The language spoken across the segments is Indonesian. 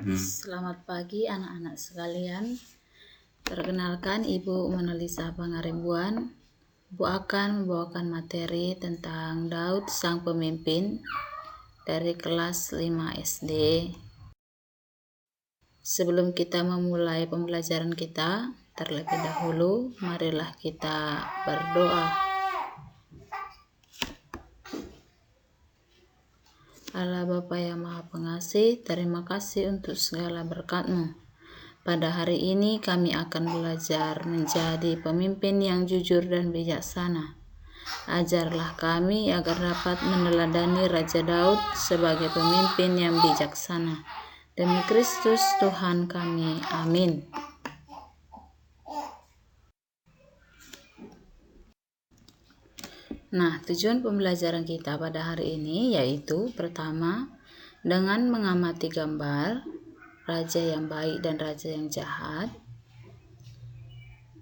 Selamat pagi anak-anak sekalian. Perkenalkan, Ibu Monalisa Pangaribuan. Ibu akan membawakan materi tentang Daud sang pemimpin dari kelas 5 SD. Sebelum kita memulai pembelajaran kita, terlebih dahulu marilah kita berdoa. Allah Bapa yang Maha Pengasih, terima kasih untuk segala berkat-Mu. Pada hari ini kami akan belajar menjadi pemimpin yang jujur dan bijaksana. Ajarlah kami agar dapat meneladani Raja Daud sebagai pemimpin yang bijaksana. Demi Kristus Tuhan kami. Amin. Nah, tujuan pembelajaran kita pada hari ini yaitu pertama, dengan mengamati gambar raja yang baik dan raja yang jahat.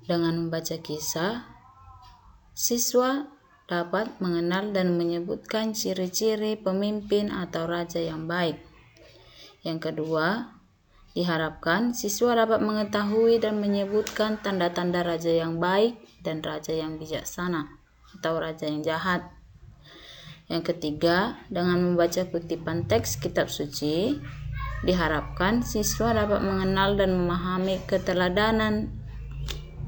Dengan membaca kisah, siswa dapat mengenal dan menyebutkan ciri-ciri pemimpin atau raja yang baik. Yang kedua, diharapkan siswa dapat mengetahui dan menyebutkan tanda-tanda raja yang baik dan raja yang bijaksana atau raja yang jahat. Yang ketiga, dengan membaca kutipan teks kitab suci, diharapkan siswa dapat mengenal dan memahami keteladanan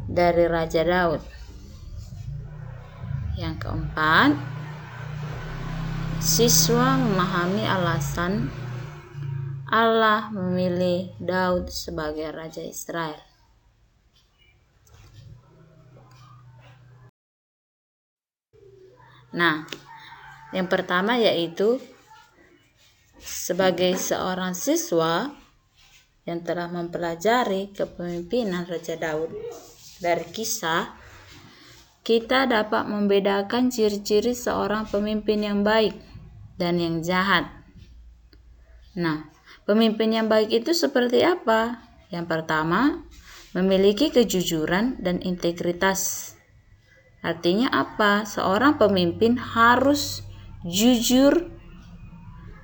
dari Raja Daud. Yang keempat, siswa memahami alasan Allah memilih Daud sebagai Raja Israel. Nah, yang pertama yaitu sebagai seorang siswa yang telah mempelajari kepemimpinan Raja Daud dari kisah, kita dapat membedakan ciri-ciri seorang pemimpin yang baik dan yang jahat. Nah, pemimpin yang baik itu seperti apa? Yang pertama, memiliki kejujuran dan integritas. Artinya apa? Seorang pemimpin harus jujur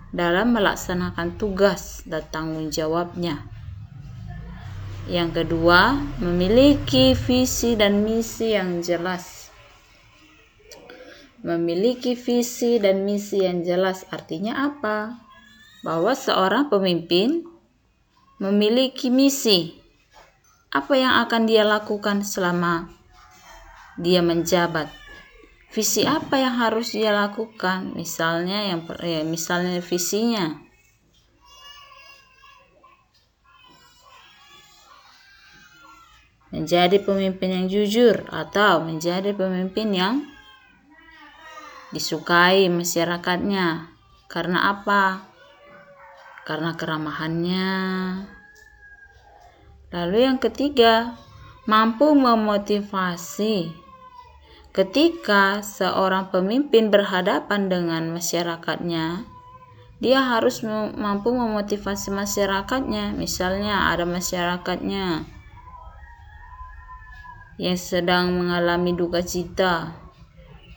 dalam melaksanakan tugas dan tanggung jawabnya. Yang kedua, memiliki visi dan misi yang jelas. Memiliki visi dan misi yang jelas artinya apa? Bahwa seorang pemimpin memiliki misi. Apa yang akan dia lakukan selama dia menjabat? Visi apa yang harus dia lakukan? Misalnya visinya menjadi pemimpin yang jujur atau menjadi pemimpin yang disukai masyarakatnya. Karena apa? Karena keramahannya. Lalu yang ketiga, mampu memotivasi. Ketika seorang pemimpin berhadapan dengan masyarakatnya, dia harus mampu memotivasi masyarakatnya. Misalnya ada masyarakatnya yang sedang mengalami duka cita,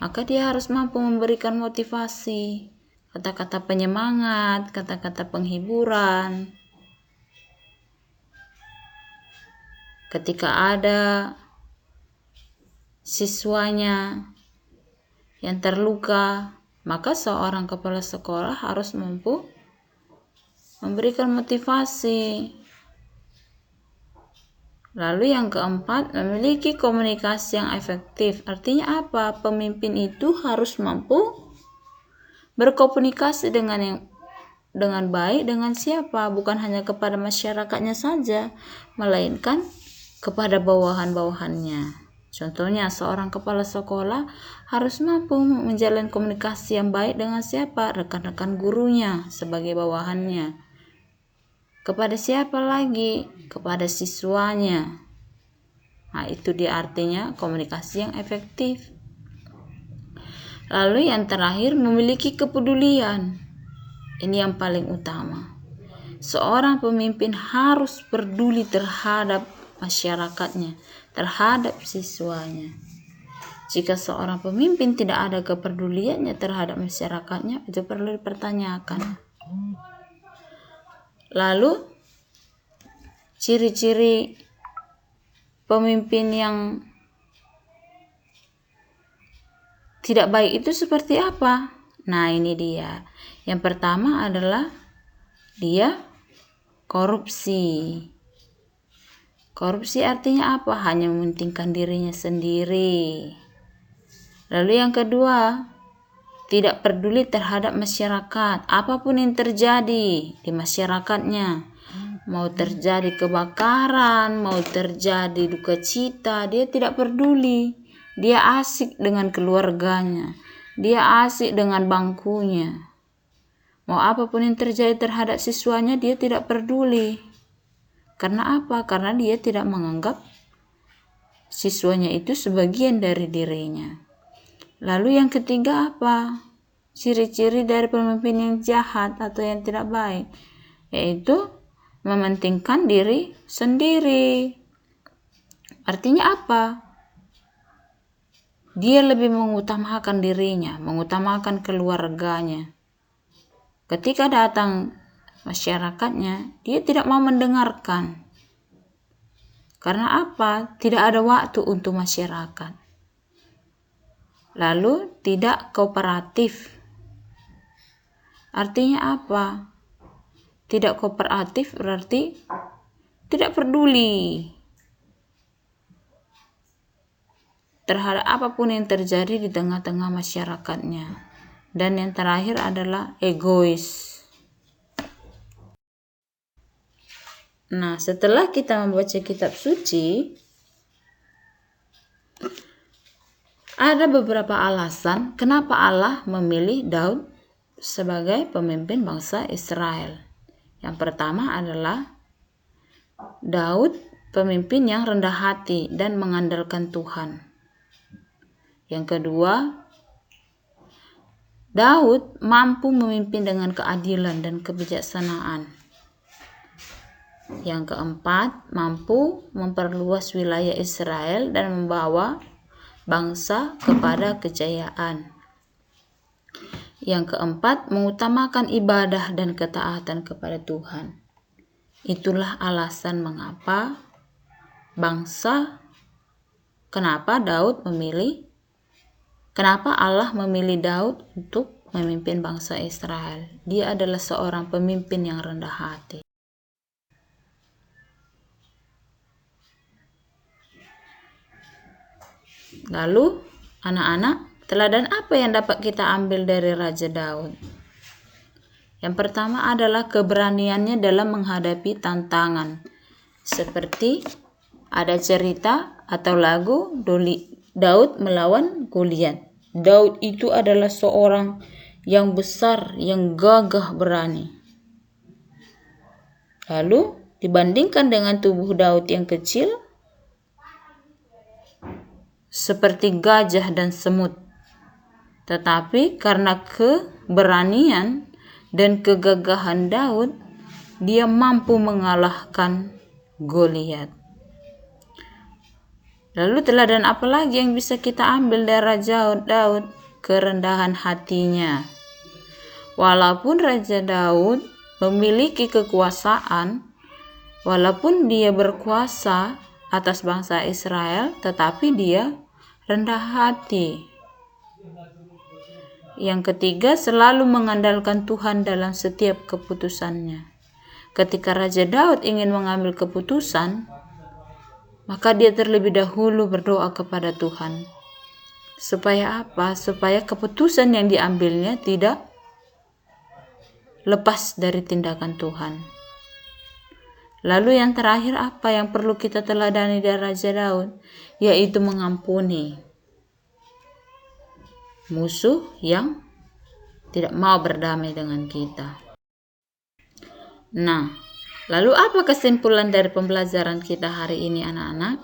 maka dia harus mampu memberikan motivasi, kata-kata penyemangat, kata-kata penghiburan. Ketika ada siswanya yang terluka, maka seorang kepala sekolah harus mampu memberikan motivasi. Lalu yang keempat, memiliki komunikasi yang efektif. Artinya apa? Pemimpin itu harus mampu berkomunikasi dengan baik dengan siapa? Bukan hanya kepada masyarakatnya saja, melainkan kepada bawahan-bawahannya. Contohnya, seorang kepala sekolah harus mampu menjalin komunikasi yang baik dengan siapa? Rekan-rekan gurunya sebagai bawahannya. Kepada siapa lagi? Kepada siswanya. Nah, itu dia artinya komunikasi yang efektif. Lalu yang terakhir, memiliki kepedulian. Ini yang paling utama. Seorang pemimpin harus peduli terhadap masyarakatnya, terhadap siswanya. Jika seorang pemimpin tidak ada kepeduliannya terhadap masyarakatnya, itu perlu dipertanyakan. Lalu ciri-ciri pemimpin yang tidak baik itu seperti apa? Nah, ini dia. Yang pertama adalah dia korupsi. Korupsi artinya apa? Hanya mementingkan dirinya sendiri. Lalu yang kedua, tidak peduli terhadap masyarakat. Apapun yang terjadi di masyarakatnya, mau terjadi kebakaran, mau terjadi duka cita, dia tidak peduli. Dia asik dengan keluarganya. Dia asik dengan bangkunya. Mau apapun yang terjadi terhadap siswanya, dia tidak peduli. Karena apa? Karena dia tidak menganggap siswanya itu sebagian dari dirinya. Lalu yang ketiga apa? Ciri-ciri dari pemimpin yang jahat atau yang tidak baik, yaitu mementingkan diri sendiri. Artinya apa? Dia lebih mengutamakan dirinya, mengutamakan keluarganya. Ketika datang masyarakatnya, dia tidak mau mendengarkan. Karena apa? Tidak ada waktu untuk masyarakat. Lalu tidak kooperatif. Artinya apa? Tidak kooperatif berarti tidak peduli terhadap apapun yang terjadi di tengah-tengah masyarakatnya. Dan yang terakhir adalah egois. Nah, setelah kita membaca kitab suci, ada beberapa alasan kenapa Allah memilih Daud sebagai pemimpin bangsa Israel. Yang pertama adalah Daud pemimpin yang rendah hati dan mengandalkan Tuhan. Yang kedua, Daud mampu memimpin dengan keadilan dan kebijaksanaan. Yang keempat, mampu memperluas wilayah Israel dan membawa bangsa kepada kejayaan. Yang keempat, mengutamakan ibadah dan ketaatan kepada Tuhan. Itulah alasan kenapa Allah memilih Daud untuk memimpin bangsa Israel. Dia adalah seorang pemimpin yang rendah hati. Lalu, anak-anak, teladan apa yang dapat kita ambil dari Raja Daud? Yang pertama adalah keberaniannya dalam menghadapi tantangan. Seperti ada cerita atau lagu Daud melawan Goliat. Daud itu adalah seorang yang besar, yang gagah berani. Lalu dibandingkan dengan tubuh Daud yang kecil, seperti gajah dan semut. Tetapi karena keberanian dan kegagahan Daud, dia mampu mengalahkan Goliat. Lalu teladan apa lagi yang bisa kita ambil dari Raja Daud? Kerendahan hatinya. Walaupun Raja Daud memiliki kekuasaan, walaupun dia berkuasa atas bangsa Israel, tetapi dia rendah hati. Yang ketiga, selalu mengandalkan Tuhan dalam setiap keputusannya. Ketika Raja Daud ingin mengambil keputusan, maka dia terlebih dahulu berdoa kepada Tuhan. Supaya apa? Supaya keputusan yang diambilnya tidak lepas dari tindakan Tuhan. Lalu yang terakhir apa yang perlu kita teladani dari Raja Daud? Yaitu mengampuni musuh yang tidak mau berdamai dengan kita. Nah, lalu apa kesimpulan dari pembelajaran kita hari ini, anak-anak?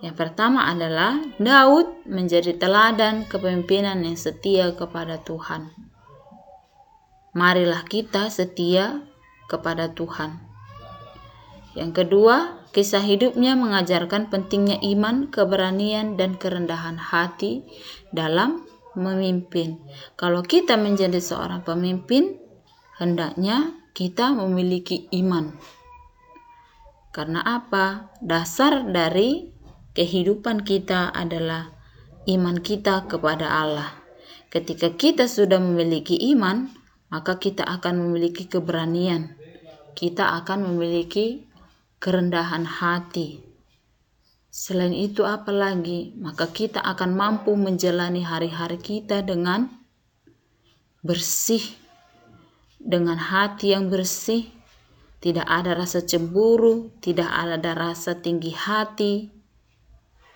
Yang pertama adalah Daud menjadi teladan kepemimpinan yang setia kepada Tuhan. Marilah kita setia kepada Tuhan. Yang kedua, kisah hidupnya mengajarkan pentingnya iman, keberanian, dan kerendahan hati dalam memimpin. Kalau kita menjadi seorang pemimpin, hendaknya kita memiliki iman. Karena apa? Dasar dari kehidupan kita adalah iman kita kepada Allah. Ketika kita sudah memiliki iman, maka kita akan memiliki keberanian. Kita akan memiliki kerendahan hati. Selain itu apalagi? Maka kita akan mampu menjalani hari-hari kita dengan bersih, dengan hati yang bersih. Tidak ada rasa cemburu, tidak ada rasa tinggi hati.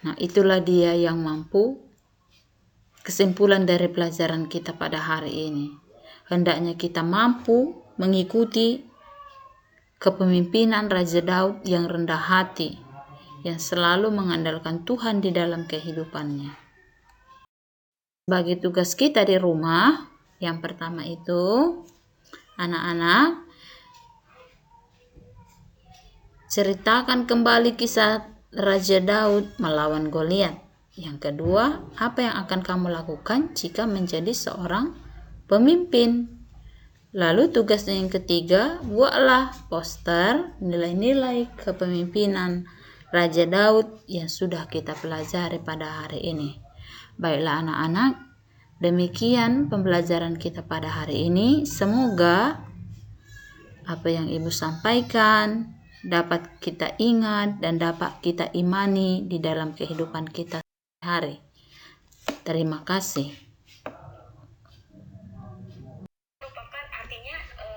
Nah, itulah dia yang mampu. Kesimpulan dari pelajaran kita pada hari ini, hendaknya kita mampu mengikuti kepemimpinan Raja Daud yang rendah hati, yang selalu mengandalkan Tuhan di dalam kehidupannya. Bagi tugas kita di rumah, yang pertama itu, anak-anak, ceritakan kembali kisah Raja Daud melawan Goliat. Yang kedua, apa yang akan kamu lakukan jika menjadi seorang pemimpin? Lalu tugasnya yang ketiga, buatlah poster nilai-nilai kepemimpinan Raja Daud yang sudah kita pelajari pada hari ini. Baiklah anak-anak, demikian pembelajaran kita pada hari ini. Semoga apa yang Ibu sampaikan dapat kita ingat dan dapat kita imani di dalam kehidupan kita sehari-hari. Terima kasih.